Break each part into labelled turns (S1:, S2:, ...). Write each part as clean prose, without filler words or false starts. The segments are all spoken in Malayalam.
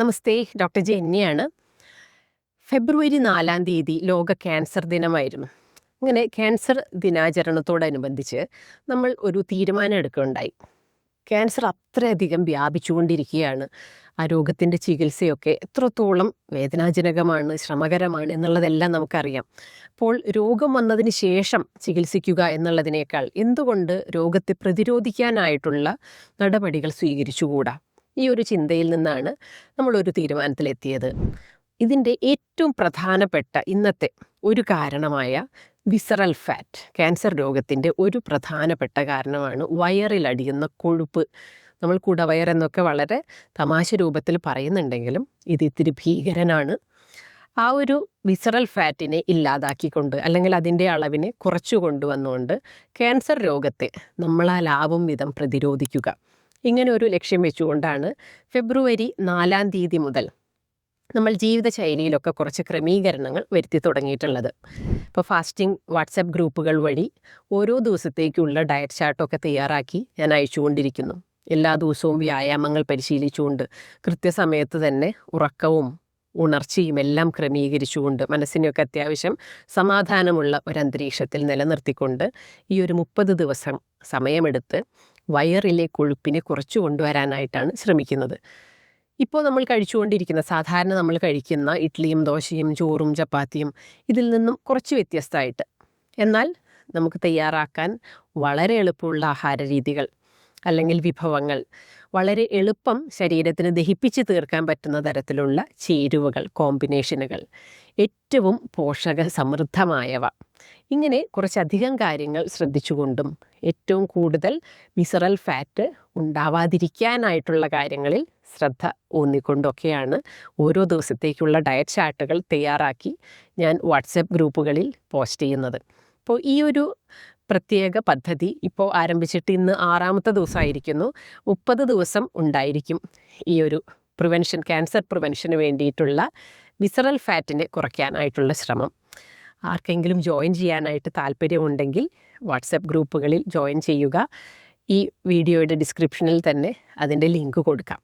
S1: നമസ്തേ, ഡോക്ടർ ജെന്നിയാണ്. ഫെബ്രുവരി 4-ാം തീയതി ലോക ക്യാൻസർ ദിനമായിരുന്നു. അങ്ങനെ ക്യാൻസർ ദിനാചരണത്തോടനുബന്ധിച്ച് നമ്മൾ ഒരു തീരുമാനം എടുക്കുകയുണ്ടായി. ക്യാൻസർ അത്രയധികം വ്യാപിച്ചുകൊണ്ടിരിക്കുകയാണ്. ആ രോഗത്തിൻ്റെ ചികിത്സയൊക്കെ എത്രത്തോളം വേദനാജനകമാണ്, ശ്രമകരമാണ് എന്നുള്ളതെല്ലാം നമുക്കറിയാം. അപ്പോൾ രോഗം വന്നതിന് ശേഷം ചികിത്സിക്കുക എന്നുള്ളതിനേക്കാൾ എന്തുകൊണ്ട് രോഗത്തെ പ്രതിരോധിക്കാനായിട്ടുള്ള നടപടികൾ സ്വീകരിച്ചുകൂടാ? ഈ ഒരു ചിന്തയിൽ നിന്നാണ് നമ്മളൊരു തീരുമാനത്തിലെത്തിയത്. ഇതിൻ്റെ ഏറ്റവും പ്രധാനപ്പെട്ട ഇന്നത്തെ ഒരു കാരണമായ വിസറൽ ഫാറ്റ്, ക്യാൻസർ രോഗത്തിൻ്റെ ഒരു പ്രധാനപ്പെട്ട കാരണമാണ് വയറിലടിയുന്ന കൊഴുപ്പ്. നമ്മൾ കുടവയർ എന്നൊക്കെ വളരെ തമാശ രൂപത്തിൽ പറയുന്നുണ്ടെങ്കിലും ഇത് ഇത്തിരി ഭീകരനാണ്. ആ ഒരു വിസറൽ ഫാറ്റിനെ ഇല്ലാതാക്കിക്കൊണ്ട് അല്ലെങ്കിൽ അതിൻ്റെ അളവിനെ കുറച്ചു കൊണ്ടുവന്നുകൊണ്ട് ക്യാൻസർ രോഗത്തെ നമ്മളാലാവും വിധം പ്രതിരോധിക്കുക, ഇങ്ങനെ ഒരു ലക്ഷ്യം വെച്ചുകൊണ്ടാണ് ഫെബ്രുവരി 4-ാം തീയതി മുതൽ നമ്മൾ ജീവിതശൈലിയിലൊക്കെ കുറച്ച് ക്രമീകരണങ്ങൾ വരുത്തി തുടങ്ങിയിട്ടുള്ളത്. ഇപ്പോൾ ഫാസ്റ്റിംഗ് വാട്സപ്പ് ഗ്രൂപ്പുകൾ വഴി ഓരോ ദിവസത്തേക്കുള്ള ഡയറ്റ് ചാർട്ടൊക്കെ തയ്യാറാക്കി ഞാൻ അയച്ചുകൊണ്ടിരിക്കുന്നു. എല്ലാ ദിവസവും വ്യായാമങ്ങൾ പരിശീലിച്ചുകൊണ്ട് കൃത്യസമയത്ത് തന്നെ ഉറക്കവും ഉണർച്ചയും എല്ലാം ക്രമീകരിച്ചുകൊണ്ട് മനസ്സിനെയൊക്കെ അത്യാവശ്യം സമാധാനമുള്ള ഒരന്തരീക്ഷത്തിൽ നിലനിർത്തിക്കൊണ്ട് ഈ ഒരു 30 ദിവസം സമയമെടുത്ത് വയറിലെ കൊഴുപ്പിനെ കുറച്ചു കൊണ്ടുവരാനായിട്ടാണ് ശ്രമിക്കുന്നത്. ഇപ്പോൾ നമ്മൾ സാധാരണ നമ്മൾ കഴിക്കുന്ന ഇഡ്ഡലിയും ദോശയും ചോറും ചപ്പാത്തിയും ഇതിൽ നിന്നും കുറച്ച് വ്യത്യസ്തമായിട്ട്, എന്നാൽ നമുക്ക് തയ്യാറാക്കാൻ വളരെ എളുപ്പമുള്ള ആഹാര രീതികൾ അല്ലെങ്കിൽ വിഭവങ്ങൾ, വളരെ എളുപ്പം ശരീരത്തിന് ദഹിപ്പിച്ച് തീർക്കാൻ പറ്റുന്ന തരത്തിലുള്ള ചേരുവകൾ, കോമ്പിനേഷനുകൾ, ഏറ്റവും പോഷക സമൃദ്ധമായവ, ഇങ്ങനെ കുറച്ചധികം കാര്യങ്ങൾ ശ്രദ്ധിച്ചുകൊണ്ടും ഏറ്റവും കൂടുതൽ വിസറൽ ഫാറ്റ് ഉണ്ടാവാതിരിക്കാനായിട്ടുള്ള കാര്യങ്ങളിൽ ശ്രദ്ധ ഊന്നിക്കൊണ്ടൊക്കെയാണ് ഓരോ ദിവസത്തേക്കുള്ള ഡയറ്റ് ചാർട്ടുകൾ തയ്യാറാക്കി ഞാൻ വാട്സപ്പ് ഗ്രൂപ്പുകളിൽ പോസ്റ്റ് ചെയ്യുന്നത്. അപ്പോൾ ഈ ഒരു പ്രത്യേക പദ്ധതി ഇപ്പോൾ ആരംഭിച്ചിട്ട് ഇന്ന് 6-ാമത്തെ ദിവസമായിരിക്കുന്നു. 30 ദിവസം ഉണ്ടായിരിക്കും ഈ ഒരു ക്യാൻസർ പ്രിവെൻഷന് വേണ്ടിയിട്ടുള്ള വിസറൽ ഫാറ്റിനെ കുറയ്ക്കാനായിട്ടുള്ള ശ്രമം. ആർക്കെങ്കിലും ജോയിൻ ചെയ്യാനായിട്ട് താല്പര്യമുണ്ടെങ്കിൽ വാട്സപ്പ് ഗ്രൂപ്പുകളിൽ ജോയിൻ ചെയ്യുക. ഈ വീഡിയോയുടെ ഡിസ്ക്രിപ്ഷനിൽ തന്നെ അതിൻ്റെ ലിങ്ക് കൊടുക്കാം.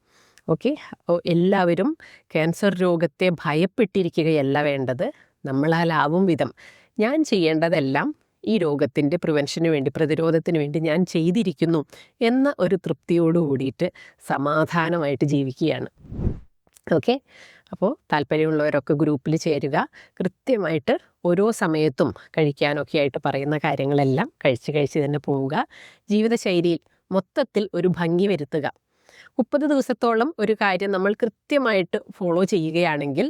S1: ഓക്കെ, അപ്പോൾ എല്ലാവരും ക്യാൻസർ രോഗത്തെ ഭയപ്പെട്ടിരിക്കുകയല്ല വേണ്ടത്. നമ്മളാലാവും വിധം ഞാൻ ചെയ്യേണ്ടതെല്ലാം ഈ രോഗത്തിൻ്റെ പ്രിവെൻഷന് വേണ്ടി, പ്രതിരോധത്തിന് വേണ്ടി ഞാൻ ചെയ്തിരിക്കുന്നു എന്ന ഒരു തൃപ്തിയോട് കൂടിയിട്ട് സമാധാനമായിട്ട് ജീവിക്കുകയാണ്. ഓക്കെ, അപ്പോൾ താല്പര്യമുള്ളവരൊക്കെ ഗ്രൂപ്പിൽ ചേരുക. കൃത്യമായിട്ട് ഓരോ സമയത്തും കഴിക്കാനൊക്കെ ആയിട്ട് പറയുന്ന കാര്യങ്ങളെല്ലാം കഴിച്ച് തന്നെ പോവുക. ജീവിതശൈലിയിൽ മൊത്തത്തിൽ ഒരു ഭംഗി വരുത്തുക. 30 ദിവസത്തോളം ഒരു കാര്യം നമ്മൾ കൃത്യമായിട്ട് ഫോളോ ചെയ്യുകയാണെങ്കിൽ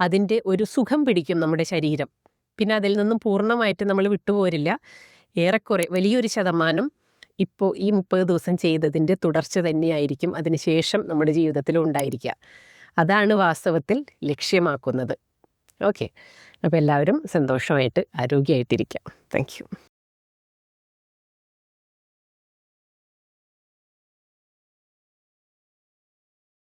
S1: അതിൻ്റെ ഒരു സുഖം പിടിക്കും നമ്മുടെ ശരീരം. പിന്നെ അതിൽ നിന്നും പൂർണ്ണമായിട്ട് നമ്മൾ വിട്ടുപോരില്ല. ഏറെക്കുറെ വലിയൊരു ശതമാനം ഇപ്പോൾ ഈ 30 ദിവസം ചെയ്തതിൻ്റെ തുടർച്ച തന്നെയായിരിക്കും അതിനുശേഷം നമ്മുടെ ജീവിതത്തിലും ഉണ്ടായിരിക്കുക. അതാണ് വാസ്തവത്തിൽ ലക്ഷ്യമാക്കുന്നത്. ഓക്കെ, അപ്പോൾ എല്ലാവരും സന്തോഷമായിട്ട് ആരോഗ്യമായിട്ടിരിക്കാം. Thank you.